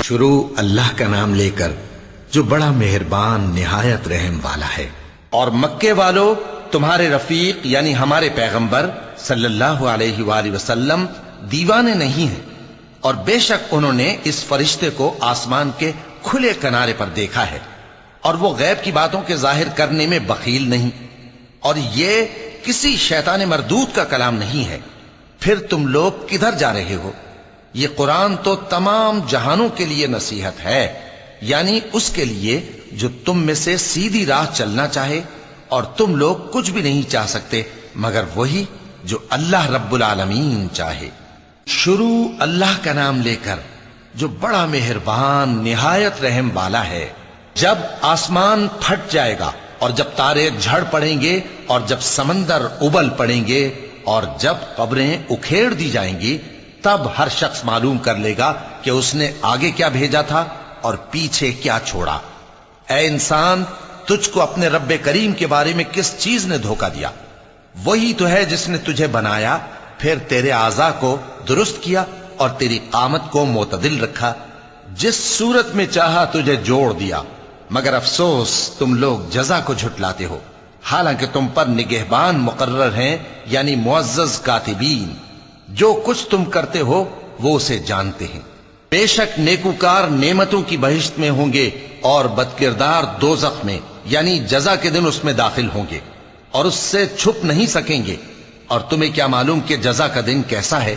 شروع اللہ کا نام لے کر جو بڑا مہربان نہایت رحم والا ہے۔ اور مکے والو تمہارے رفیق یعنی ہمارے پیغمبر صلی اللہ علیہ وآلہ وسلم دیوانے نہیں ہیں، اور بے شک انہوں نے اس فرشتے کو آسمان کے کھلے کنارے پر دیکھا ہے، اور وہ غیب کی باتوں کے ظاہر کرنے میں بخیل نہیں، اور یہ کسی شیطان مردود کا کلام نہیں ہے۔ پھر تم لوگ کدھر جا رہے ہو؟ یہ قرآن تو تمام جہانوں کے لیے نصیحت ہے، یعنی اس کے لیے جو تم میں سے سیدھی راہ چلنا چاہے، اور تم لوگ کچھ بھی نہیں چاہ سکتے مگر وہی جو اللہ رب العالمین چاہے۔ شروع اللہ کا نام لے کر جو بڑا مہربان نہایت رحم والا ہے۔ جب آسمان پھٹ جائے گا، اور جب تارے جھڑ پڑیں گے، اور جب سمندر ابل پڑیں گے، اور جب قبریں اکھیڑ دی جائیں گی، تب ہر شخص معلوم کر لے گا کہ اس نے آگے کیا بھیجا تھا اور پیچھے کیا چھوڑا۔ اے انسان، تجھ کو اپنے رب کریم کے بارے میں کس چیز نے دھوکہ دیا؟ وہی تو ہے جس نے تجھے بنایا، پھر تیرے اعضاء کو درست کیا اور تیری قامت کو معتدل رکھا، جس صورت میں چاہا تجھے جوڑ دیا، مگر افسوس تم لوگ جزا کو جھٹلاتے ہو، حالانکہ تم پر نگہبان مقرر ہیں، یعنی معزز کاتبین۔ جو کچھ تم کرتے ہو وہ اسے جانتے ہیں۔ بے شک نیکوکار نعمتوں کی بہشت میں ہوں گے، اور بدکردار دوزخ میں، یعنی جزا کے دن اس میں داخل ہوں گے، اور اس سے چھپ نہیں سکیں گے۔ اور تمہیں کیا معلوم کہ جزا کا دن کیسا ہے؟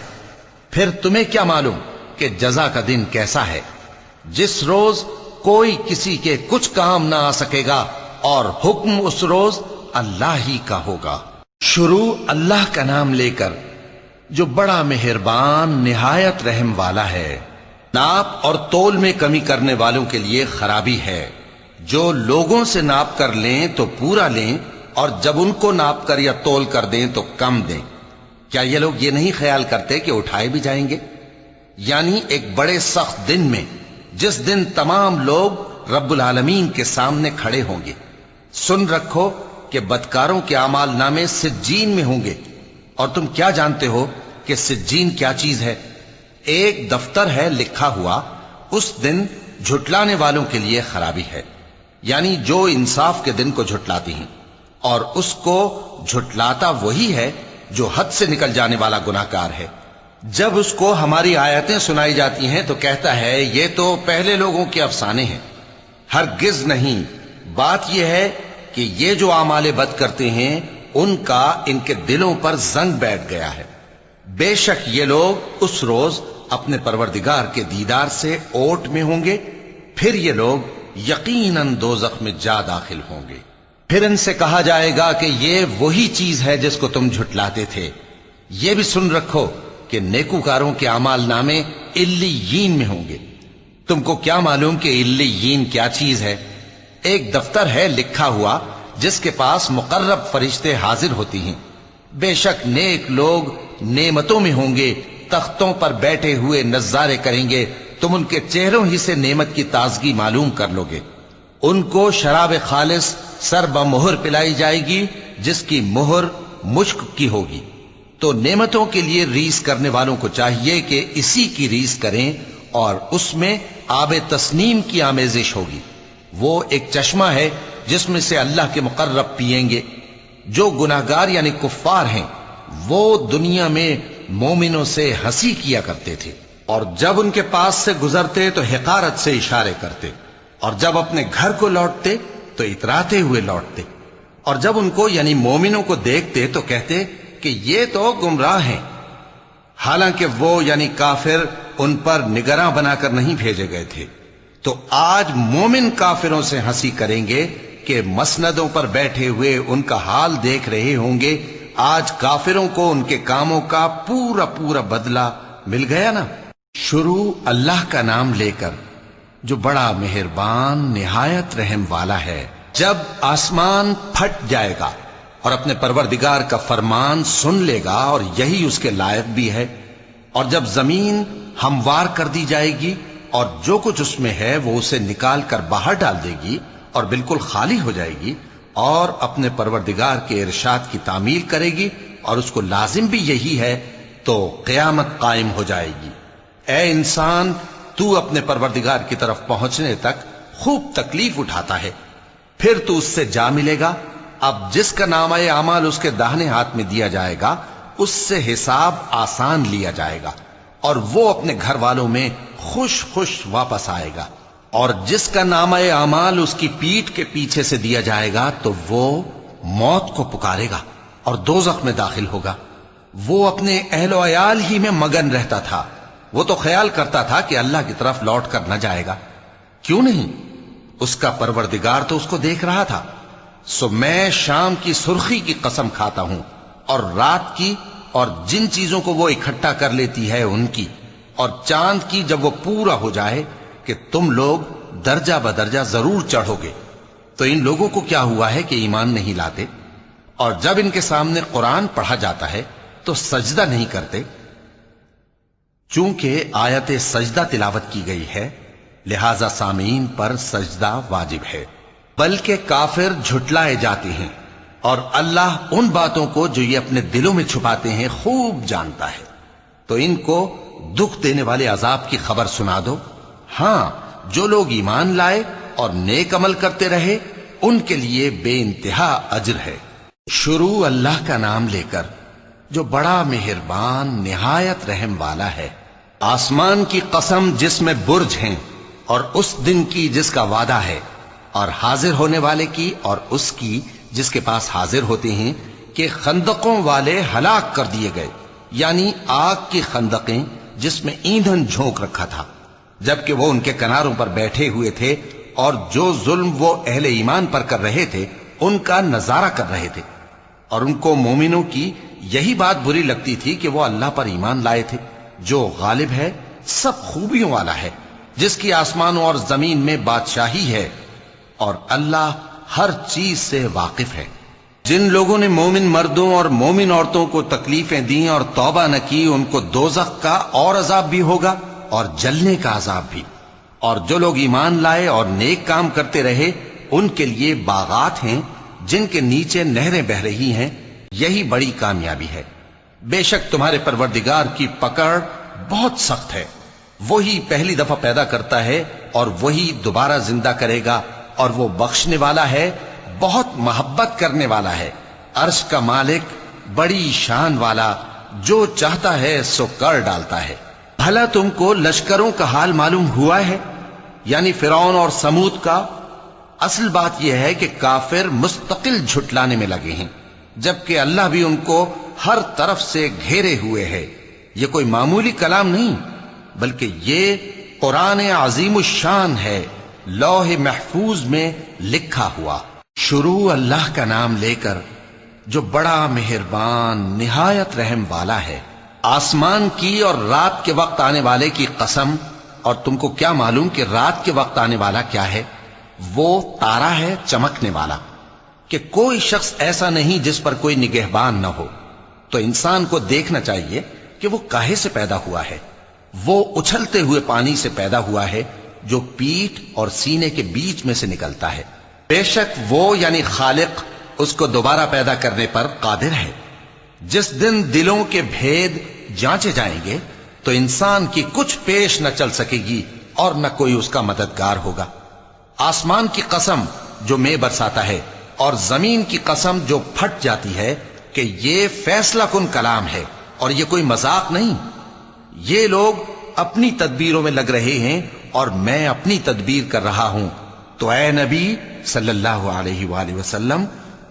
پھر تمہیں کیا معلوم کہ جزا کا دن کیسا ہے؟ جس روز کوئی کسی کے کچھ کام نہ آ سکے گا، اور حکم اس روز اللہ ہی کا ہوگا۔ شروع اللہ کا نام لے کر جو بڑا مہربان نہایت رحم والا ہے۔ ناپ اور تول میں کمی کرنے والوں کے لیے خرابی ہے۔ جو لوگوں سے ناپ کر لیں تو پورا لیں، اور جب ان کو ناپ کر یا تول کر دیں تو کم دیں۔ کیا یہ لوگ یہ نہیں خیال کرتے کہ اٹھائے بھی جائیں گے؟ یعنی ایک بڑے سخت دن میں، جس دن تمام لوگ رب العالمین کے سامنے کھڑے ہوں گے۔ سن رکھو کہ بدکاروں کے اعمال نامے سجین میں ہوں گے، اور تم کیا جانتے ہو کہ سجین کیا چیز ہے؟ ایک دفتر ہے لکھا ہوا، اس دن جھٹلانے والوں کے لیے خرابی ہے، یعنی جو انصاف کے دن کو جھٹلاتی ہیں، اور اس کو جھٹلاتا وہی ہے جو حد سے نکل جانے والا گناہگار ہے۔ جب اس کو ہماری آیتیں سنائی جاتی ہیں تو کہتا ہے یہ تو پہلے لوگوں کے افسانے ہیں۔ ہرگز نہیں، بات یہ ہے کہ یہ جو اعمال بد کرتے ہیں ان کا ان کے دلوں پر زنگ بیٹھ گیا ہے۔ بے شک یہ لوگ اس روز اپنے پروردگار کے دیدار سے اوٹ میں ہوں گے، پھر یہ لوگ یقیناً دوزخ میں جا داخل ہوں گے۔ پھر ان سے کہا جائے گا کہ یہ وہی چیز ہے جس کو تم جھٹلاتے تھے۔ یہ بھی سن رکھو کہ نیکوکاروں کے اعمال نامے علیین میں ہوں گے۔ تم کو کیا معلوم کہ علیین کیا چیز ہے؟ ایک دفتر ہے لکھا ہوا جس کے پاس مقرب فرشتے حاضر ہوتی ہیں۔ بے شک نیک لوگ نعمتوں میں ہوں گے، تختوں پر بیٹھے ہوئے نظارے کریں گے، تم ان کے چہروں ہی سے نعمت کی تازگی معلوم کر لو گے۔ ان کو شراب خالص سر بمہر پلائی جائے گی، جس کی مہر مشک کی ہوگی۔ تو نعمتوں کے لیے ریس کرنے والوں کو چاہیے کہ اسی کی ریس کریں، اور اس میں آب تسنیم کی آمیزش ہوگی۔ وہ ایک چشمہ ہے جس میں سے اللہ کے مقرب پیئیں گے۔ جو گناہگار یعنی کفار ہیں وہ دنیا میں مومنوں سے ہنسی کیا کرتے تھے، اور جب ان کے پاس سے گزرتے تو حقارت سے اشارے کرتے، اور جب اپنے گھر کو لوٹتے تو اتراتے ہوئے لوٹتے، اور جب ان کو یعنی مومنوں کو دیکھتے تو کہتے کہ یہ تو گمراہ ہیں، حالانکہ وہ یعنی کافر ان پر نگراں بنا کر نہیں بھیجے گئے تھے۔ تو آج مومن کافروں سے ہنسی کریں گے کہ مسندوں پر بیٹھے ہوئے ان کا حال دیکھ رہے ہوں گے۔ آج کافروں کو ان کے کاموں کا پورا پورا بدلہ مل گیا نا۔ شروع اللہ کا نام لے کر جو بڑا مہربان نہایت رحم والا ہے۔ جب آسمان پھٹ جائے گا اور اپنے پروردگار کا فرمان سن لے گا، اور یہی اس کے لائق بھی ہے، اور جب زمین ہموار کر دی جائے گی اور جو کچھ اس میں ہے وہ اسے نکال کر باہر ڈال دے گی اور بالکل خالی ہو جائے گی، اور اپنے پروردگار کے ارشاد کی تعمیل کرے گی، اور اس کو لازم بھی یہی ہے، تو قیامت قائم ہو جائے گی۔ اے انسان، تو اپنے پروردگار کی طرف پہنچنے تک خوب تکلیف اٹھاتا ہے، پھر تو اس سے جا ملے گا۔ اب جس کا نامہ اعمال اس کے داہنے ہاتھ میں دیا جائے گا اس سے حساب آسان لیا جائے گا اور وہ اپنے گھر والوں میں خوش خوش واپس آئے گا، اور جس کا نامہ اعمال اس کی پیٹھ کے پیچھے سے دیا جائے گا تو وہ موت کو پکارے گا اور دوزخ میں داخل ہوگا۔ وہ اپنے اہل و عیال ہی میں مگن رہتا تھا، وہ تو خیال کرتا تھا کہ اللہ کی طرف لوٹ کر نہ جائے گا، کیوں نہیں؟ اس کا پروردگار تو اس کو دیکھ رہا تھا۔ سو میں شام کی سرخی کی قسم کھاتا ہوں، اور رات کی، اور جن چیزوں کو وہ اکٹھا کر لیتی ہے ان کی، اور چاند کی جب وہ پورا ہو جائے، کہ تم لوگ درجہ بدرجہ ضرور چڑھو گے۔ تو ان لوگوں کو کیا ہوا ہے کہ ایمان نہیں لاتے، اور جب ان کے سامنے قرآن پڑھا جاتا ہے تو سجدہ نہیں کرتے؟ چونکہ آیت سجدہ تلاوت کی گئی ہے لہذا سامعین پر سجدہ واجب ہے، بلکہ کافر جھٹلائے جاتے ہیں، اور اللہ ان باتوں کو جو یہ اپنے دلوں میں چھپاتے ہیں خوب جانتا ہے۔ تو ان کو دکھ دینے والے عذاب کی خبر سنا دو۔ ہاں، جو لوگ ایمان لائے اور نیک عمل کرتے رہے ان کے لیے بے انتہا اجر ہے۔ شروع اللہ کا نام لے کر جو بڑا مہربان نہایت رحم والا ہے۔ آسمان کی قسم جس میں برج ہیں، اور اس دن کی جس کا وعدہ ہے، اور حاضر ہونے والے کی اور اس کی جس کے پاس حاضر ہوتے ہیں، کہ خندقوں والے ہلاک کر دیے گئے، یعنی آگ کی خندقیں جس میں ایندھن جھونک رکھا تھا، جبکہ وہ ان کے کناروں پر بیٹھے ہوئے تھے، اور جو ظلم وہ اہل ایمان پر کر رہے تھے ان کا نظارہ کر رہے تھے، اور ان کو مومنوں کی یہی بات بری لگتی تھی کہ وہ اللہ پر ایمان لائے تھے جو غالب ہے، سب خوبیوں والا ہے، جس کی آسمانوں اور زمین میں بادشاہی ہے، اور اللہ ہر چیز سے واقف ہے۔ جن لوگوں نے مومن مردوں اور مومن عورتوں کو تکلیفیں دیں اور توبہ نہ کی، ان کو دوزخ کا اور عذاب بھی ہوگا اور جلنے کا عذاب بھی، اور جو لوگ ایمان لائے اور نیک کام کرتے رہے ان کے لیے باغات ہیں جن کے نیچے نہریں بہ رہی ہیں، یہی بڑی کامیابی ہے۔ بے شک تمہارے پروردگار کی پکڑ بہت سخت ہے، وہی پہلی دفعہ پیدا کرتا ہے اور وہی دوبارہ زندہ کرے گا، اور وہ بخشنے والا ہے، بہت محبت کرنے والا ہے، عرش کا مالک، بڑی شان والا، جو چاہتا ہے سو کر ڈالتا ہے۔ بھلا تم کو لشکروں کا حال معلوم ہوا ہے، یعنی فرعون اور سمود کا؟ اصل بات یہ ہے کہ کافر مستقل جھٹلانے میں لگے ہیں، جبکہ اللہ بھی ان کو ہر طرف سے گھیرے ہوئے ہے۔ یہ کوئی معمولی کلام نہیں، بلکہ یہ قرآن عظیم الشان ہے، لوح محفوظ میں لکھا ہوا۔ شروع اللہ کا نام لے کر جو بڑا مہربان نہایت رحم والا ہے۔ آسمان کی اور رات کے وقت آنے والے کی قسم، اور تم کو کیا معلوم کہ رات کے وقت آنے والا کیا ہے؟ وہ تارا ہے چمکنے والا، کہ کوئی شخص ایسا نہیں جس پر کوئی نگہبان نہ ہو۔ تو انسان کو دیکھنا چاہیے کہ وہ کاہے سے پیدا ہوا ہے۔ وہ اچھلتے ہوئے پانی سے پیدا ہوا ہے جو پیٹھ اور سینے کے بیچ میں سے نکلتا ہے۔ بے شک وہ یعنی خالق اس کو دوبارہ پیدا کرنے پر قادر ہے۔ جس دن دلوں کے بھید جانچے جائیں گے تو انسان کی کچھ پیش نہ چل سکے گی اور نہ کوئی اس کا مددگار ہوگا۔ آسمان کی قسم جو مے برساتا ہے، اور زمین کی قسم جو پھٹ جاتی ہے، کہ یہ فیصلہ کن کلام ہے اور یہ کوئی مذاق نہیں۔ یہ لوگ اپنی تدبیروں میں لگ رہے ہیں اور میں اپنی تدبیر کر رہا ہوں۔ تو اے نبی صلی اللہ علیہ وآلہ وسلم،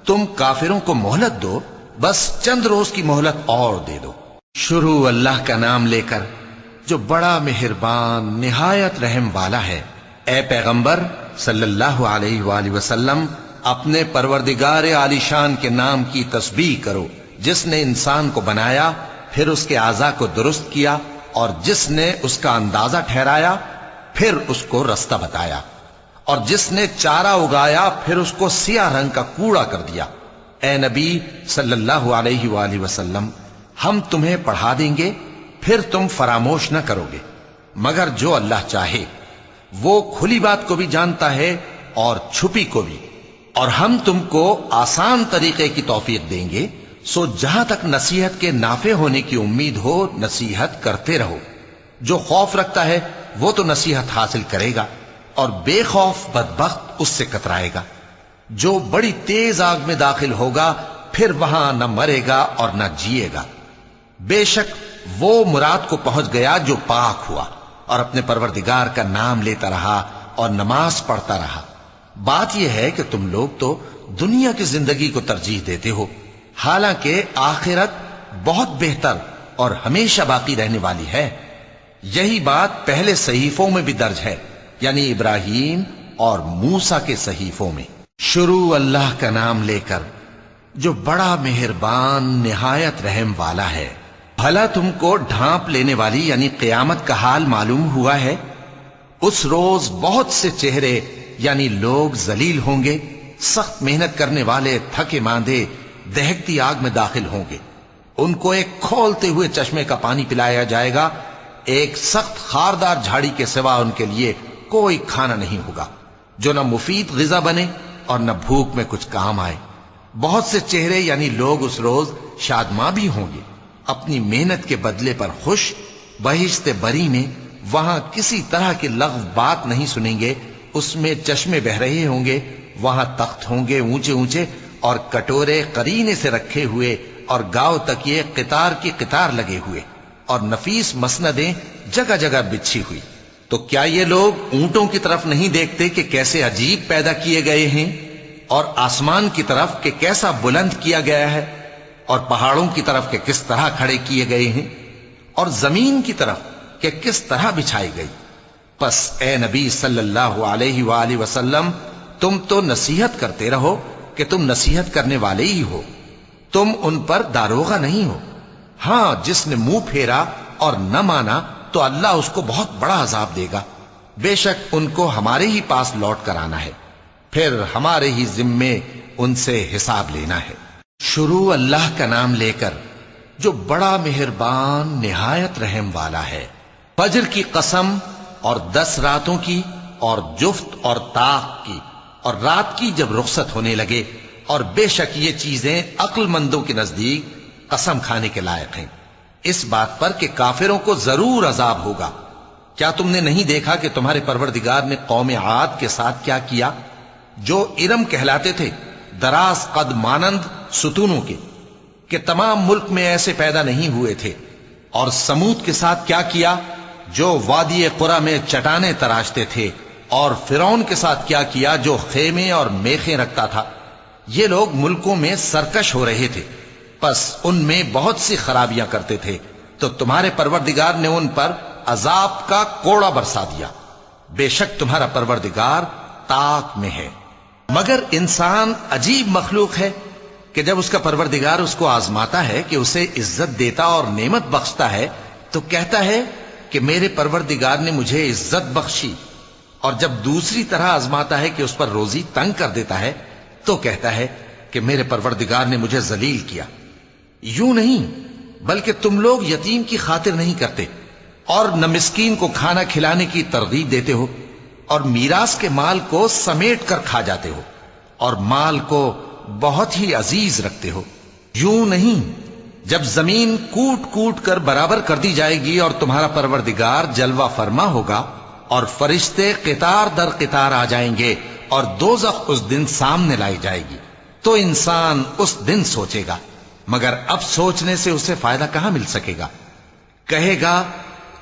تم کافروں کو مہلت دو، بس چند روز کی مہلت اور دے دو۔ شروع اللہ کا نام لے کر جو بڑا مہربان نہایت رحم والا ہے۔ اے پیغمبر صلی اللہ علیہ وآلہ وسلم، اپنے پروردگار عالی شان کے نام کی تسبیح کرو، جس نے انسان کو بنایا، پھر اس کے اعضاء کو درست کیا، اور جس نے اس کا اندازہ ٹھہرایا، پھر اس کو رستہ بتایا، اور جس نے چارہ اگایا، پھر اس کو سیاہ رنگ کا کوڑا کر دیا۔ اے نبی صلی اللہ علیہ وآلہ وسلم، ہم تمہیں پڑھا دیں گے، پھر تم فراموش نہ کرو گے، مگر جو اللہ چاہے۔ وہ کھلی بات کو بھی جانتا ہے اور چھپی کو بھی، اور ہم تم کو آسان طریقے کی توفیق دیں گے، سو جہاں تک نصیحت کے نافع ہونے کی امید ہو، نصیحت کرتے رہو۔ جو خوف رکھتا ہے وہ تو نصیحت حاصل کرے گا، اور بے خوف بدبخت اس سے کترائے گا۔ جو بڑی تیز آگ میں داخل ہوگا پھر وہاں نہ مرے گا اور نہ جیے گا۔ بے شک وہ مراد کو پہنچ گیا جو پاک ہوا اور اپنے پروردگار کا نام لیتا رہا اور نماز پڑھتا رہا۔ بات یہ ہے کہ تم لوگ تو دنیا کی زندگی کو ترجیح دیتے ہو، حالانکہ آخرت بہت بہتر اور ہمیشہ باقی رہنے والی ہے۔ یہی بات پہلے صحیفوں میں بھی درج ہے، یعنی ابراہیم اور موسیٰ کے صحیفوں میں۔ شروع اللہ کا نام لے کر جو بڑا مہربان نہایت رحم والا ہے۔ بھلا تم کو ڈھانپ لینے والی یعنی قیامت کا حال معلوم ہوا ہے؟ اس روز بہت سے چہرے یعنی لوگ ذلیل ہوں گے، سخت محنت کرنے والے تھکے ماندے دہکتی آگ میں داخل ہوں گے۔ ان کو ایک کھولتے ہوئے چشمے کا پانی پلایا جائے گا، ایک سخت خاردار جھاڑی کے سوا ان کے لیے کوئی کھانا نہیں ہوگا جو نہ مفید غذا بنے اور نہ بھوک میں کچھ کام آئے۔ بہت سے چہرے یعنی لوگ اس روز شادماں بھی ہوں گے، اپنی محنت کے بدلے پر خوش، بہشت بری میں وہاں کسی طرح کی لغو بات نہیں سنیں گے۔ اس میں چشمے بہ رہے ہوں گے، وہاں تخت ہوں گے اونچے اونچے اور کٹورے قرینے سے رکھے ہوئے، اور گاؤ تک یہ قطار کی قطار لگے ہوئے، اور نفیس مسندیں جگہ جگہ بچھی ہوئی۔ تو کیا یہ لوگ اونٹوں کی طرف نہیں دیکھتے کہ کیسے عجیب پیدا کیے گئے ہیں، اور آسمان کی طرف کہ کیسا بلند کیا گیا ہے، اور پہاڑوں کی طرف کہ کس طرح کھڑے کیے گئے ہیں، اور زمین کی طرف کہ کس طرح بچھائی گئی؟ پس اے نبی صلی اللہ علیہ وآلہ وسلم، تم تو نصیحت کرتے رہو کہ تم نصیحت کرنے والے ہی ہو، تم ان پر داروغہ نہیں ہو۔ ہاں، جس نے منہ پھیرا اور نہ مانا تو اللہ اس کو بہت بڑا عذاب دے گا۔ بے شک ان کو ہمارے ہی پاس لوٹ کر آنا ہے، پھر ہمارے ہی ذمے ان سے حساب لینا ہے۔ شروع اللہ کا نام لے کر جو بڑا مہربان نہایت رحم والا ہے۔ فجر کی قسم اور 10 راتوں کی اور جفت اور طاق کی اور رات کی جب رخصت ہونے لگے، اور بے شک یہ چیزیں عقل مندوں کے نزدیک قسم کھانے کے لائق ہیں، اس بات پر کہ کافروں کو ضرور عذاب ہوگا۔ کیا تم نے نہیں دیکھا کہ تمہارے پروردگار نے قوم عاد کے ساتھ کیا کیا، جو ارم کہلاتے تھے، دراز قد مانند ستونوں کے، کہ تمام ملک میں ایسے پیدا نہیں ہوئے تھے؟ اور سمود کے ساتھ کیا کیا، جو وادی قرا میں چٹانیں تراشتے تھے؟ اور فرعون کے ساتھ کیا کیا، جو خیمے اور میخیں رکھتا تھا؟ یہ لوگ ملکوں میں سرکش ہو رہے تھے، پس ان میں بہت سی خرابیاں کرتے تھے، تو تمہارے پروردگار نے ان پر عذاب کا کوڑا برسا دیا۔ بے شک تمہارا پروردگار طاق میں ہے۔ مگر انسان عجیب مخلوق ہے کہ جب اس کا پروردگار اس کو آزماتا ہے کہ اسے عزت دیتا اور نعمت بخشتا ہے تو کہتا ہے کہ میرے پروردگار نے مجھے عزت بخشی، اور جب دوسری طرح آزماتا ہے کہ اس پر روزی تنگ کر دیتا ہے تو کہتا ہے کہ میرے پروردگار نے مجھے ذلیل کیا۔ یوں نہیں، بلکہ تم لوگ یتیم کی خاطر نہیں کرتے، اور نہ مسکین کو کھانا کھلانے کی ترغیب دیتے ہو، اور میراث کے مال کو سمیٹ کر کھا جاتے ہو، اور مال کو بہت ہی عزیز رکھتے ہو۔ یوں نہیں، جب زمین کوٹ کوٹ کر برابر کر دی جائے گی اور تمہارا پروردگار جلوہ فرما ہوگا، اور فرشتے قطار در قطار آ جائیں گے، اور دوزخ اس دن سامنے لائی جائے گی، تو انسان اس دن سوچے گا، مگر اب سوچنے سے اسے فائدہ کہاں مل سکے گا؟ کہے گا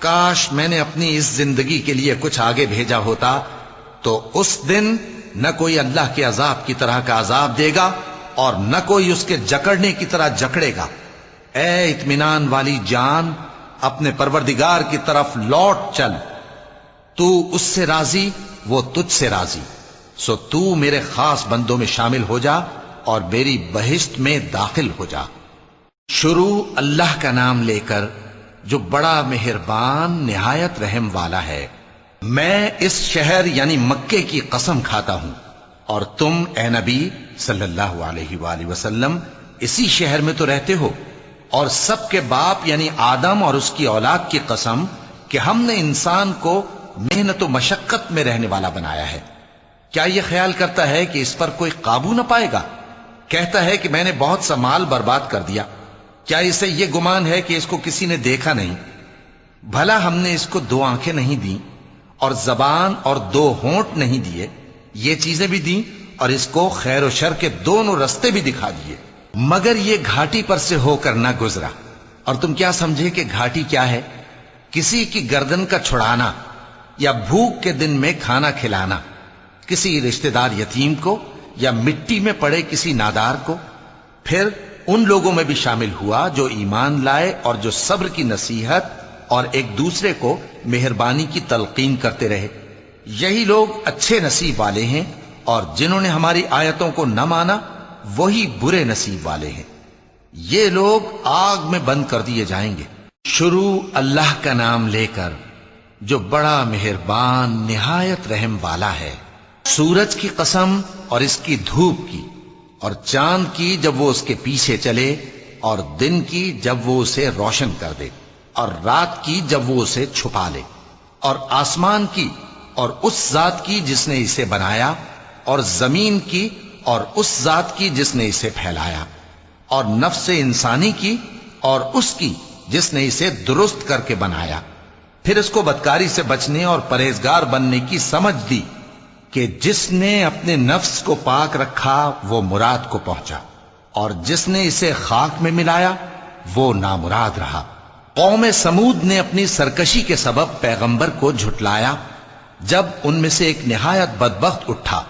کاش میں نے اپنی اس زندگی کے لیے کچھ آگے بھیجا ہوتا، تو اس دن نہ کوئی اللہ کے عذاب کی طرح کا عذاب دے گا اور نہ کوئی اس کے جکڑنے کی طرح جکڑے گا۔ اے اطمینان والی جان، اپنے پروردگار کی طرف لوٹ چل، تو اس سے راضی، وہ تجھ سے راضی، سو تو میرے خاص بندوں میں شامل ہو جا اور میری بہشت میں داخل ہو جا۔ شروع اللہ کا نام لے کر جو بڑا مہربان نہایت رحم والا ہے۔ میں اس شہر یعنی مکے کی قسم کھاتا ہوں، اور تم اے نبی صلی اللہ علیہ وآلہ وسلم اسی شہر میں تو رہتے ہو، اور سب کے باپ یعنی آدم اور اس کی اولاد کی قسم کہ ہم نے انسان کو محنت و مشقت میں رہنے والا بنایا ہے۔ کیا یہ خیال کرتا ہے کہ اس پر کوئی قابو نہ پائے گا؟ کہتا ہے کہ میں نے بہت سا مال برباد کر دیا، کیا اسے یہ گمان ہے کہ اس کو کسی نے دیکھا نہیں؟ بھلا ہم نے اس کو 2 آنکھیں نہیں دیں اور زبان اور 2 ہونٹ نہیں دیے، یہ چیزیں بھی دیں، اور اس کو خیر و شر کے دونوں رستے بھی دکھا دیے، مگر یہ گھاٹی پر سے ہو کر نہ گزرا۔ اور تم کیا سمجھے کہ گھاٹی کیا ہے؟ کسی کی گردن کا چھڑانا، یا بھوک کے دن میں کھانا کھلانا، کسی رشتہ دار یتیم کو، یا مٹی میں پڑے کسی نادار کو۔ پھر ان لوگوں میں بھی شامل ہوا جو ایمان لائے اور جو صبر کی نصیحت اور ایک دوسرے کو مہربانی کی تلقین کرتے رہے، یہی لوگ اچھے نصیب والے ہیں، اور جنہوں نے ہماری آیتوں کو نہ مانا وہی برے نصیب والے ہیں، یہ لوگ آگ میں بند کر دیے جائیں گے۔ شروع اللہ کا نام لے کر جو بڑا مہربان نہایت رحم والا ہے۔ سورج کی قسم اور اس کی دھوپ کی، اور چاند کی جب وہ اس کے پیچھے چلے، اور دن کی جب وہ اسے روشن کر دے، اور رات کی جب وہ اسے چھپا لے، اور آسمان کی اور اس ذات کی جس نے اسے بنایا، اور زمین کی اور اس ذات کی جس نے اسے پھیلایا، اور نفس انسانی کی اور اس کی جس نے اسے درست کر کے بنایا، پھر اس کو بدکاری سے بچنے اور پرہیزگار بننے کی سمجھ دی کہ جس نے اپنے نفس کو پاک رکھا وہ مراد کو پہنچا، اور جس نے اسے خاک میں ملایا وہ نامراد رہا۔ قوم سمود نے اپنی سرکشی کے سبب پیغمبر کو جھٹلایا۔ جب ان میں سے ایک نہایت بدبخت اٹھا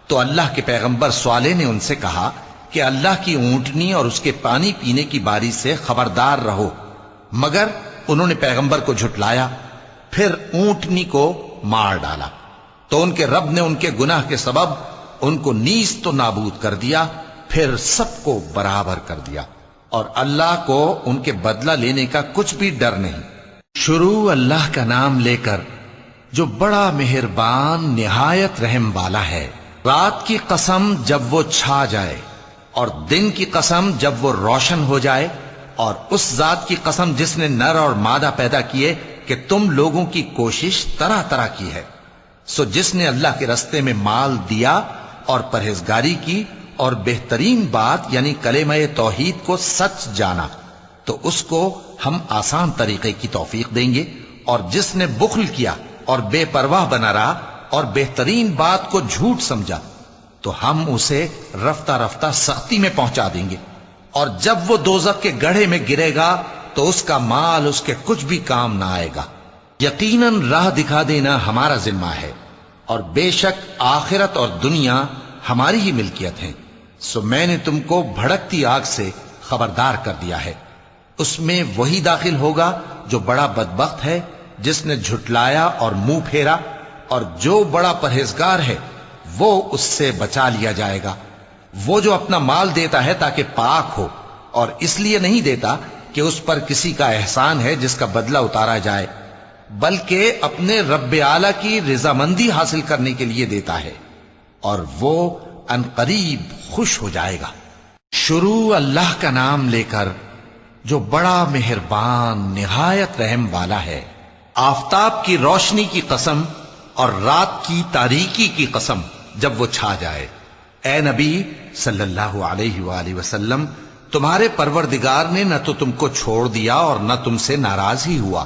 تو اللہ کے پیغمبر صالح نے ان سے کہا کہ اللہ کی اونٹنی اور اس کے پانی پینے کی باری سے خبردار رہو، مگر انہوں نے پیغمبر کو جھٹلایا، پھر اونٹنی کو مار ڈالا، تو ان کے رب نے ان کے گناہ کے سبب ان کو نیست و نابود کر دیا، پھر سب کو برابر کر دیا، اور اللہ کو ان کے بدلہ لینے کا کچھ بھی ڈر نہیں۔ شروع اللہ کا نام لے کر جو بڑا مہربان نہایت رحم والا ہے۔ رات کی قسم جب وہ چھا جائے، اور دن کی قسم جب وہ روشن ہو جائے، اور اس ذات کی قسم جس نے نر اور مادہ پیدا کیے کہ تم لوگوں کی کوشش طرح طرح کی ہے۔ سو جس نے اللہ کے رستے میں مال دیا اور پرہیزگاری کی اور بہترین بات یعنی کلمہ توحید کو سچ جانا، تو اس کو ہم آسان طریقے کی توفیق دیں گے، اور جس نے بخل کیا اور بے پرواہ بنا رہا اور بہترین بات کو جھوٹ سمجھا، تو ہم اسے رفتہ رفتہ سختی میں پہنچا دیں گے، اور جب وہ دوزخ کے گڑھے میں گرے گا تو اس کا مال اس کے کچھ بھی کام نہ آئے گا۔ یقیناً راہ دکھا دینا ہمارا ذمہ ہے، اور بے شک آخرت اور دنیا ہماری ہی ملکیت ہیں، سو میں نے تم کو بھڑکتی آگ سے خبردار کر دیا ہے، اس میں وہی داخل ہوگا جو بڑا بدبخت ہے، جس نے جھٹلایا اور منہ پھیرا، اور جو بڑا پرہیزگار ہے وہ اس سے بچا لیا جائے گا۔ وہ جو اپنا مال دیتا ہے تاکہ پاک ہو، اور اس لیے نہیں دیتا کہ اس پر کسی کا احسان ہے جس کا بدلہ اتارا جائے، بلکہ اپنے رب اعلیٰ کی رضامندی حاصل کرنے کے لیے دیتا ہے، اور وہ عنقریب خوش ہو جائے گا۔ شروع اللہ کا نام لے کر جو بڑا مہربان نہایت رحم والا ہے۔ آفتاب کی روشنی کی قسم اور رات کی تاریکی کی قسم جب وہ چھا جائے۔ اے نبی صلی اللہ علیہ وآلہ وسلم، تمہارے پروردگار نے نہ تو تم کو چھوڑ دیا اور نہ تم سے ناراض ہی ہوا،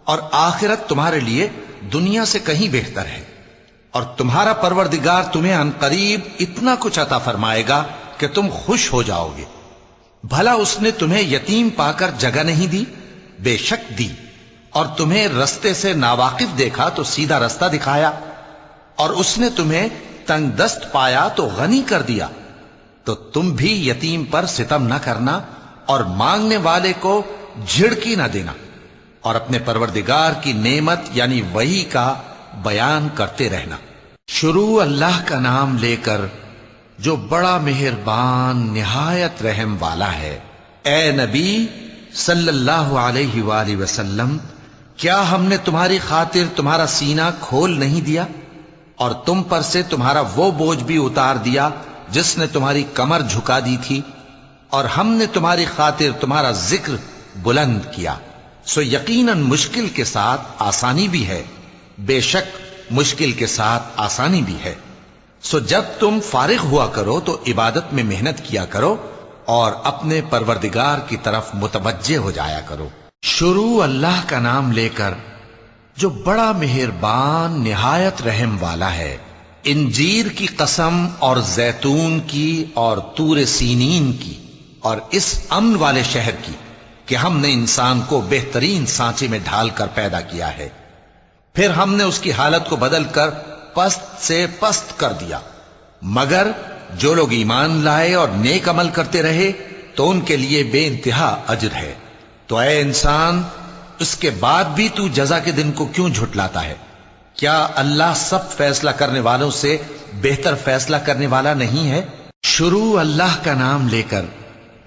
اور آخرت تمہارے لیے دنیا سے کہیں بہتر ہے، اور تمہارا پروردگار تمہیں عنقریب اتنا کچھ عطا فرمائے گا کہ تم خوش ہو جاؤ گے۔ بھلا اس نے تمہیں یتیم پا کر جگہ نہیں دی؟ بے شک دی، اور تمہیں رستے سے ناواقف دیکھا تو سیدھا رستہ دکھایا، اور اس نے تمہیں تنگ دست پایا تو غنی کر دیا۔ تو تم بھی یتیم پر ستم نہ کرنا، اور مانگنے والے کو جھڑکی نہ دینا، اور اپنے پروردگار کی نعمت یعنی وحی کا بیان کرتے رہنا۔ شروع اللہ کا نام لے کر جو بڑا مہربان نہایت رحم والا ہے۔ اے نبی صلی اللہ علیہ وآلہ وسلم، کیا ہم نے تمہاری خاطر تمہارا سینہ کھول نہیں دیا، اور تم پر سے تمہارا وہ بوجھ بھی اتار دیا جس نے تمہاری کمر جھکا دی تھی، اور ہم نے تمہاری خاطر تمہارا ذکر بلند کیا، سو یقیناً مشکل کے ساتھ آسانی بھی ہے، بے شک مشکل کے ساتھ آسانی بھی ہے۔ سو جب تم فارغ ہوا کرو تو عبادت میں محنت کیا کرو، اور اپنے پروردگار کی طرف متوجہ ہو جایا کرو۔ شروع اللہ کا نام لے کر جو بڑا مہربان نہایت رحم والا ہے۔ انجیر کی قسم اور زیتون کی اور طور سینین کی اور اس امن والے شہر کی کہ ہم نے انسان کو بہترین سانچے میں ڈھال کر پیدا کیا ہے، پھر ہم نے اس کی حالت کو بدل کر پست سے پست کر دیا، مگر جو لوگ ایمان لائے اور نیک عمل کرتے رہے تو ان کے لیے بے انتہا اجر ہے۔ تو اے انسان، اس کے بعد بھی تو جزا کے دن کو کیوں جھٹلاتا ہے؟ کیا اللہ سب فیصلہ کرنے والوں سے بہتر فیصلہ کرنے والا نہیں ہے؟ شروع اللہ کا نام لے کر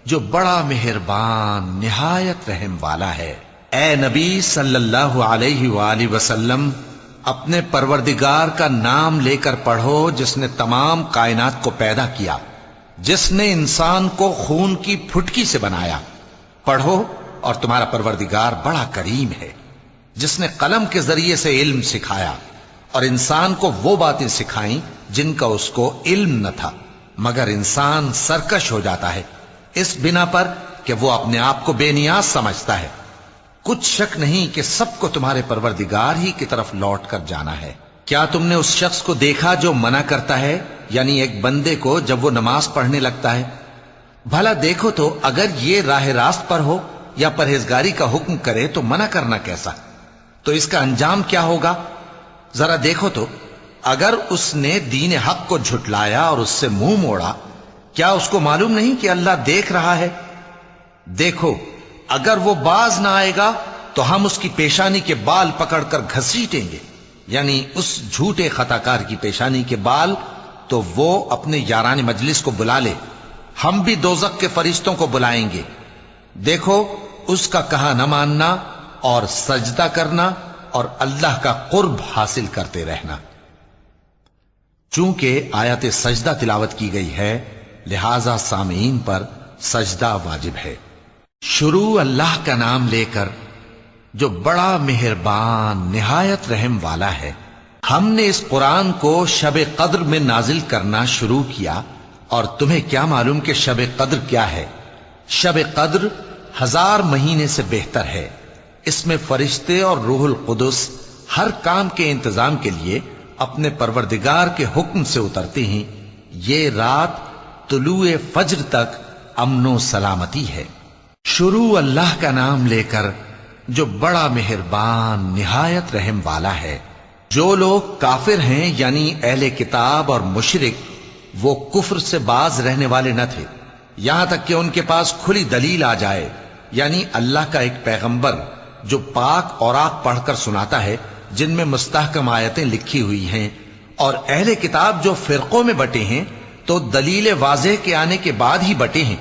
جو بڑا مہربان نہایت رحم والا ہے۔ اے نبی صلی اللہ علیہ وآلہ وسلم، اپنے پروردگار کا نام لے کر پڑھو جس نے تمام کائنات کو پیدا کیا، جس نے انسان کو خون کی پھٹکی سے بنایا۔ پڑھو اور تمہارا پروردگار بڑا کریم ہے، جس نے قلم کے ذریعے سے علم سکھایا اور انسان کو وہ باتیں سکھائیں جن کا اس کو علم نہ تھا، مگر انسان سرکش ہو جاتا ہے اس بنا پر کہ وہ اپنے آپ کو بے نیاز سمجھتا ہے۔ کچھ شک نہیں کہ سب کو تمہارے پروردگار ہی کی طرف لوٹ کر جانا ہے۔ کیا تم نے اس شخص کو دیکھا جو منع کرتا ہے، یعنی ایک بندے کو جب وہ نماز پڑھنے لگتا ہے؟ بھلا دیکھو تو اگر یہ راہ راست پر ہو یا پرہیزگاری کا حکم کرے تو منع کرنا کیسا؟ تو اس کا انجام کیا ہوگا؟ ذرا دیکھو تو اگر اس نے دین حق کو جھٹلایا اور اس سے منہ موڑا، کیا اس کو معلوم نہیں کہ اللہ دیکھ رہا ہے؟ دیکھو اگر وہ باز نہ آئے گا تو ہم اس کی پیشانی کے بال پکڑ کر گھسیٹیں گے، یعنی اس جھوٹے خطا کار کی پیشانی کے بال، تو وہ اپنے یاران مجلس کو بلا لے، ہم بھی دوزخ کے فرشتوں کو بلائیں گے۔ دیکھو اس کا کہا نہ ماننا اور سجدہ کرنا اور اللہ کا قرب حاصل کرتے رہنا۔ چونکہ آیت سجدہ تلاوت کی گئی ہے لہذا سامعین پر سجدہ واجب ہے۔ شروع اللہ کا نام لے کر جو بڑا مہربان نہایت رحم والا ہے۔ ہم نے اس قرآن کو شب قدر میں نازل کرنا شروع کیا، اور تمہیں کیا معلوم کہ شب قدر کیا ہے؟ شب قدر 1000 مہینے سے بہتر ہے۔ اس میں فرشتے اور روح القدس ہر کام کے انتظام کے لیے اپنے پروردگار کے حکم سے اترتے ہیں۔ یہ رات طلوع فجر تک امن و سلامتی ہے۔ شروع اللہ کا نام لے کر جو بڑا مہربان نہایت رحم والا ہے۔ جو لوگ کافر ہیں یعنی اہل کتاب اور مشرک، وہ کفر سے باز رہنے والے نہ تھے یہاں تک کہ ان کے پاس کھلی دلیل آ جائے، یعنی اللہ کا ایک پیغمبر جو پاک اوراق پڑھ کر سناتا ہے جن میں مستحکم آیتیں لکھی ہوئی ہیں، اور اہل کتاب جو فرقوں میں بٹے ہیں تو دلیل واضح کے آنے کے بعد ہی بٹے ہیں،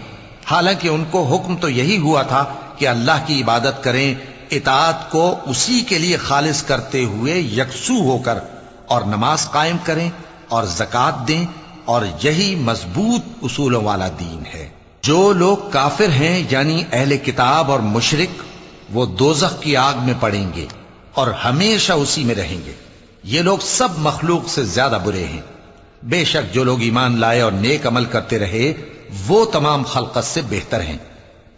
حالانکہ ان کو حکم تو یہی ہوا تھا کہ اللہ کی عبادت کریں، اطاعت کو اسی کے لیے خالص کرتے ہوئے یکسو ہو کر، اور نماز قائم کریں اور زکوٰۃ دیں، اور یہی مضبوط اصولوں والا دین ہے۔ جو لوگ کافر ہیں یعنی اہل کتاب اور مشرک، وہ دوزخ کی آگ میں پڑیں گے اور ہمیشہ اسی میں رہیں گے۔ یہ لوگ سب مخلوق سے زیادہ برے ہیں۔ بے شک جو لوگ ایمان لائے اور نیک عمل کرتے رہے وہ تمام خلقت سے بہتر ہیں۔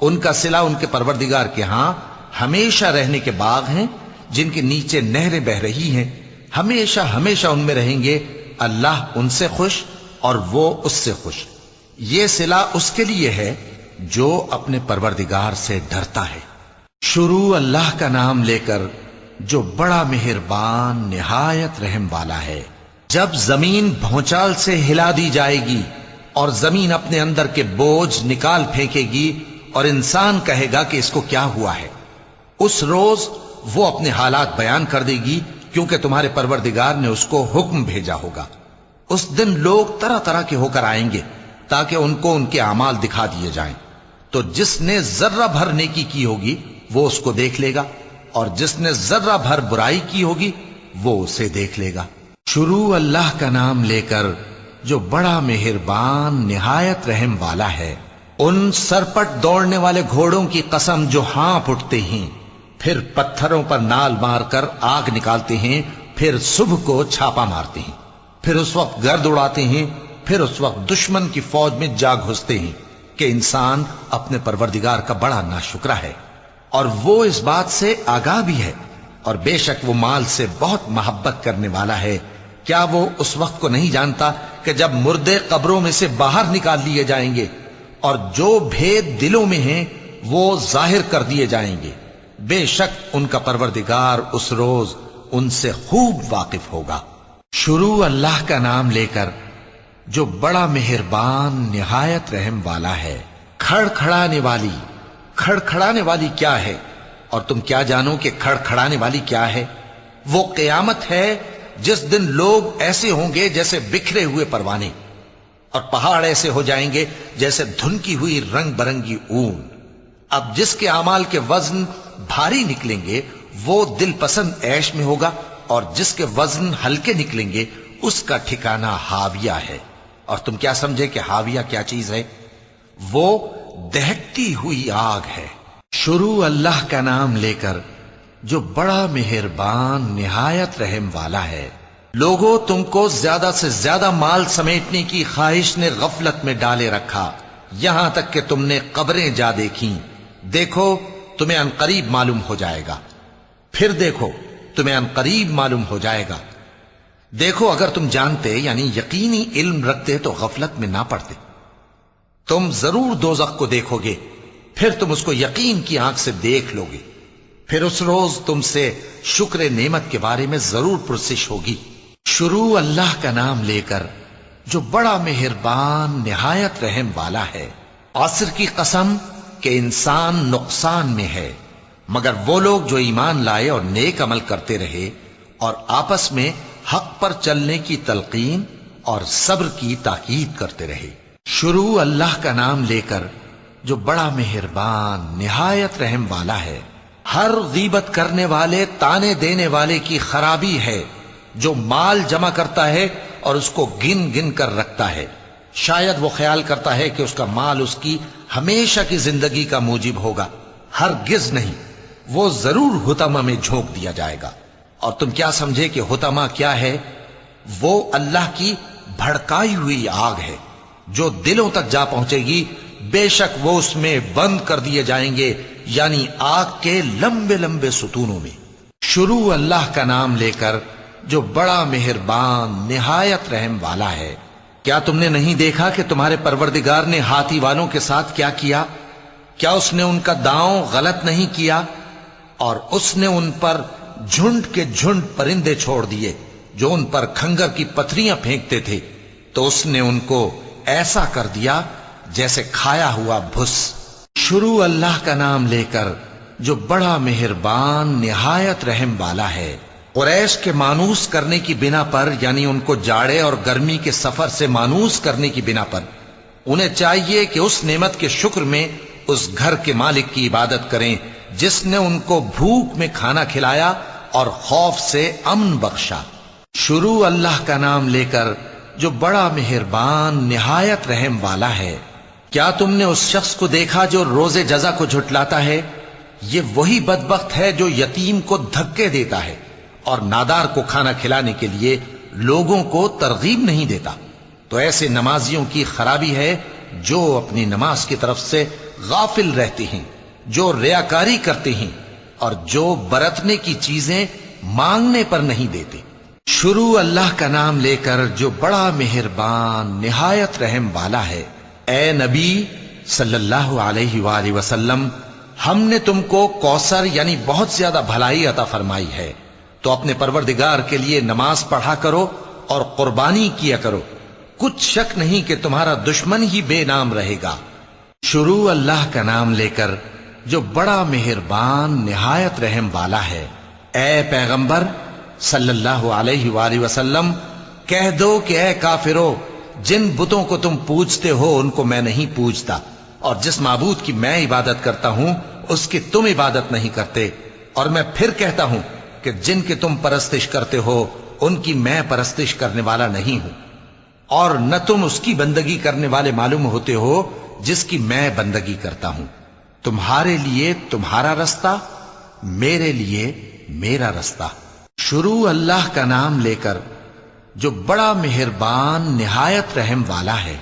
ان کا صلہ ان کے پروردگار کے ہاں ہمیشہ رہنے کے باغ ہیں جن کے نیچے نہریں بہ رہی ہیں، ہمیشہ ہمیشہ ان میں رہیں گے۔ اللہ ان سے خوش اور وہ اس سے خوش۔ یہ صلہ اس کے لیے ہے جو اپنے پروردگار سے ڈرتا ہے۔ شروع اللہ کا نام لے کر جو بڑا مہربان نہایت رحم والا ہے۔ جب زمین بھونچال سے ہلا دی جائے گی اور زمین اپنے اندر کے بوجھ نکال پھینکے گی اور انسان کہے گا کہ اس کو کیا ہوا ہے، اس روز وہ اپنے حالات بیان کر دے گی، کیونکہ تمہارے پروردگار نے اس کو حکم بھیجا ہوگا۔ اس دن لوگ طرح طرح کے ہو کر آئیں گے تاکہ ان کو ان کے اعمال دکھا دیے جائیں، تو جس نے ذرہ بھر نیکی کی ہوگی وہ اس کو دیکھ لے گا، اور جس نے ذرہ بھر برائی کی ہوگی وہ اسے دیکھ لے گا۔ شروع اللہ کا نام لے کر جو بڑا مہربان نہایت رحم والا ہے۔ ان سرپٹ دوڑنے والے گھوڑوں کی قسم جو ہانپ اٹھتے ہیں، پھر پتھروں پر نال مار کر آگ نکالتے ہیں، پھر صبح کو چھاپا مارتے ہیں، پھر اس وقت گرد اڑاتے ہیں، پھر اس وقت دشمن کی فوج میں جا گھستے ہیں کہ انسان اپنے پروردگار کا بڑا ناشکرا ہے، اور وہ اس بات سے آگاہ بھی ہے، اور بے شک وہ مال سے بہت محبت کرنے والا ہے۔ کیا وہ اس وقت کو نہیں جانتا کہ جب مردے قبروں میں سے باہر نکال لیے جائیں گے اور جو بھید دلوں میں ہیں وہ ظاہر کر دیے جائیں گے، بے شک ان کا پروردگار اس روز ان سے خوب واقف ہوگا۔ شروع اللہ کا نام لے کر جو بڑا مہربان نہایت رحم والا ہے۔ کھڑکھڑانے والی، کھڑکھڑانے والی کیا ہے؟ اور تم کیا جانو کہ کھڑکھڑانے والی کیا ہے؟ وہ قیامت ہے جس دن لوگ ایسے ہوں گے جیسے بکھرے ہوئے پروانے، اور پہاڑ ایسے ہو جائیں گے جیسے دھنکی ہوئی رنگ برنگی اون۔ اب جس کے اعمال کے وزن بھاری نکلیں گے وہ دل پسند عیش میں ہوگا، اور جس کے وزن ہلکے نکلیں گے اس کا ٹھکانہ ہاویہ ہے۔ اور تم کیا سمجھے کہ ہاویہ کیا چیز ہے؟ وہ دہکتی ہوئی آگ ہے۔ شروع اللہ کا نام لے کر جو بڑا مہربان نہایت رحم والا ہے۔ لوگوں، تم کو زیادہ سے زیادہ مال سمیٹنے کی خواہش نے غفلت میں ڈالے رکھا، یہاں تک کہ تم نے قبریں جا دیکھیں۔ دیکھو تمہیں عنقریب معلوم ہو جائے گا، پھر دیکھو تمہیں عنقریب معلوم ہو جائے گا۔ دیکھو اگر تم جانتے یعنی یقینی علم رکھتے تو غفلت میں نہ پڑتے۔ تم ضرور دوزخ کو دیکھو گے، پھر تم اس کو یقین کی آنکھ سے دیکھ لو گے، پھر اس روز تم سے شکر نعمت کے بارے میں ضرور پرسش ہوگی۔ شروع اللہ کا نام لے کر جو بڑا مہربان نہایت رحم والا ہے۔ عصر کی قسم کہ انسان نقصان میں ہے مگر وہ لوگ جو ایمان لائے اور نیک عمل کرتے رہے اور آپس میں حق پر چلنے کی تلقین اور صبر کی تاکید کرتے رہے۔ شروع اللہ کا نام لے کر جو بڑا مہربان نہایت رحم والا ہے۔ ہر غیبت کرنے والے، تانے دینے والے کی خرابی ہے جو مال جمع کرتا ہے اور اس کو گن گن کر رکھتا ہے۔ شاید وہ خیال کرتا ہے کہ اس کا مال اس کی ہمیشہ کی زندگی کا موجب ہوگا، ہرگز نہیں، وہ ضرور حطمہ میں جھونک دیا جائے گا۔ اور تم کیا سمجھے کہ حطمہ کیا ہے؟ وہ اللہ کی بھڑکائی ہوئی آگ ہے جو دلوں تک جا پہنچے گی، بے شک وہ اس میں بند کر دیے جائیں گے، یعنی آگ کے لمبے لمبے ستونوں میں۔ شروع اللہ کا نام لے کر جو بڑا مہربان نہایت رحم والا ہے۔ کیا تم نے نہیں دیکھا کہ تمہارے پروردگار نے ہاتھی والوں کے ساتھ کیا کیا؟ کیا اس نے ان کا داؤں غلط نہیں کیا؟ اور اس نے ان پر جھنڈ کے جھنڈ پرندے چھوڑ دیے جو ان پر کھنگر کی پتھریاں پھینکتے تھے، تو اس نے ان کو ایسا کر دیا جیسے کھایا ہوا بھس۔ شروع اللہ کا نام لے کر جو بڑا مہربان نہایت رحم والا ہے۔ قریش کے مانوس کرنے کی بنا پر، یعنی ان کو جاڑے اور گرمی کے سفر سے مانوس کرنے کی بنا پر، انہیں چاہیے کہ اس نعمت کے شکر میں اس گھر کے مالک کی عبادت کریں جس نے ان کو بھوک میں کھانا کھلایا اور خوف سے امن بخشا۔ شروع اللہ کا نام لے کر جو بڑا مہربان نہایت رحم والا ہے۔ کیا تم نے اس شخص کو دیکھا جو روز جزا کو جھٹلاتا ہے؟ یہ وہی بدبخت ہے جو یتیم کو دھکے دیتا ہے اور نادار کو کھانا کھلانے کے لیے لوگوں کو ترغیب نہیں دیتا۔ تو ایسے نمازیوں کی خرابی ہے جو اپنی نماز کی طرف سے غافل رہتے ہیں، جو ریاکاری کرتے ہیں اور جو برتنے کی چیزیں مانگنے پر نہیں دیتے۔ شروع اللہ کا نام لے کر جو بڑا مہربان نہایت رحم والا ہے۔ اے نبی صلی اللہ علیہ وآلہ وسلم، ہم نے تم کو کوثر یعنی بہت زیادہ بھلائی عطا فرمائی ہے، تو اپنے پروردگار کے لیے نماز پڑھا کرو اور قربانی کیا کرو، کچھ شک نہیں کہ تمہارا دشمن ہی بے نام رہے گا۔ شروع اللہ کا نام لے کر جو بڑا مہربان نہایت رحم والا ہے۔ اے پیغمبر صلی اللہ علیہ وآلہ وسلم، کہہ دو کہ اے کافرو، جن بتوں کو تم پوجتے ہو ان کو میں نہیں پوجتا، اور جس معبود کی میں عبادت کرتا ہوں اس کی تم عبادت نہیں کرتے، اور میں پھر کہتا ہوں کہ جن کی تم پرستش کرتے ہو ان کی میں پرستش کرنے والا نہیں ہوں، اور نہ تم اس کی بندگی کرنے والے معلوم ہوتے ہو جس کی میں بندگی کرتا ہوں۔ تمہارے لیے تمہارا رستہ، میرے لیے میرا رستہ۔ شروع اللہ کا نام لے کر جو بڑا مہربان نہایت رحم والا ہے۔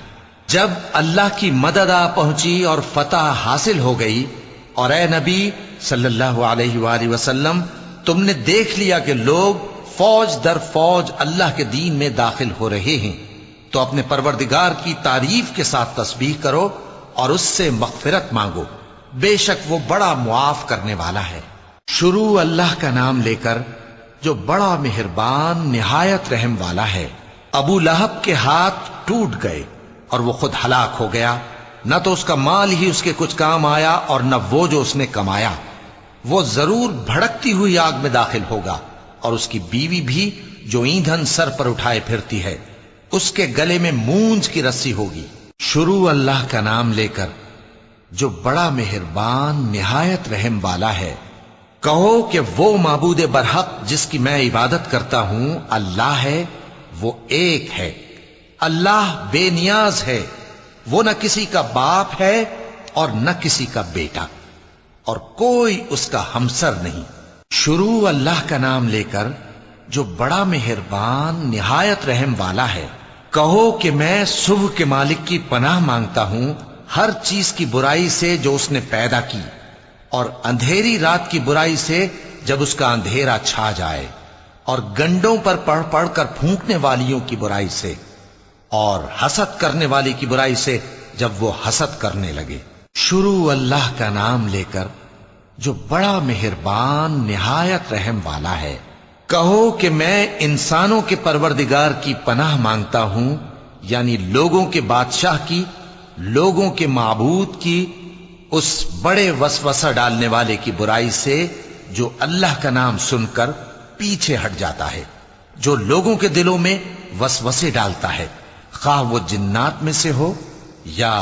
جب اللہ کی مدد آ پہنچی اور فتح حاصل ہو گئی، اور اے نبی صلی اللہ علیہ وآلہ وسلم تم نے دیکھ لیا کہ لوگ فوج در فوج اللہ کے دین میں داخل ہو رہے ہیں، تو اپنے پروردگار کی تعریف کے ساتھ تسبیح کرو اور اس سے مغفرت مانگو، بے شک وہ بڑا معاف کرنے والا ہے۔ شروع اللہ کا نام لے کر جو بڑا مہربان نہایت رحم والا ہے۔ ابو لہب کے ہاتھ ٹوٹ گئے اور وہ خود ہلاک ہو گیا، نہ تو اس کا مال ہی اس کے کچھ کام آیا اور نہ وہ جو اس نے کمایا۔ وہ ضرور بھڑکتی ہوئی آگ میں داخل ہوگا، اور اس کی بیوی بھی جو ایندھن سر پر اٹھائے پھرتی ہے، اس کے گلے میں مونج کی رسی ہوگی۔ شروع اللہ کا نام لے کر جو بڑا مہربان نہایت رحم والا ہے۔ کہو کہ وہ معبود برحق جس کی میں عبادت کرتا ہوں اللہ ہے، وہ ایک ہے، اللہ بے نیاز ہے، وہ نہ کسی کا باپ ہے اور نہ کسی کا بیٹا، اور کوئی اس کا ہمسر نہیں۔ شروع اللہ کا نام لے کر جو بڑا مہربان نہایت رحم والا ہے۔ کہو کہ میں صبح کے مالک کی پناہ مانگتا ہوں ہر چیز کی برائی سے جو اس نے پیدا کی، اور اندھیری رات کی برائی سے جب اس کا اندھیرا چھا جائے، اور گنڈوں پر پڑھ پڑھ کر پھونکنے والیوں کی برائی سے، اور حسد کرنے والی کی برائی سے جب وہ حسد کرنے لگے۔ شروع اللہ کا نام لے کر جو بڑا مہربان نہایت رحم والا ہے۔ کہو کہ میں انسانوں کے پروردگار کی پناہ مانگتا ہوں، یعنی لوگوں کے بادشاہ کی، لوگوں کے معبود کی، اس بڑے وسوسہ ڈالنے والے کی برائی سے جو اللہ کا نام سن کر پیچھے ہٹ جاتا ہے، جو لوگوں کے دلوں میں وسوسے ڈالتا ہے، خواہ وہ جنات میں سے ہو یا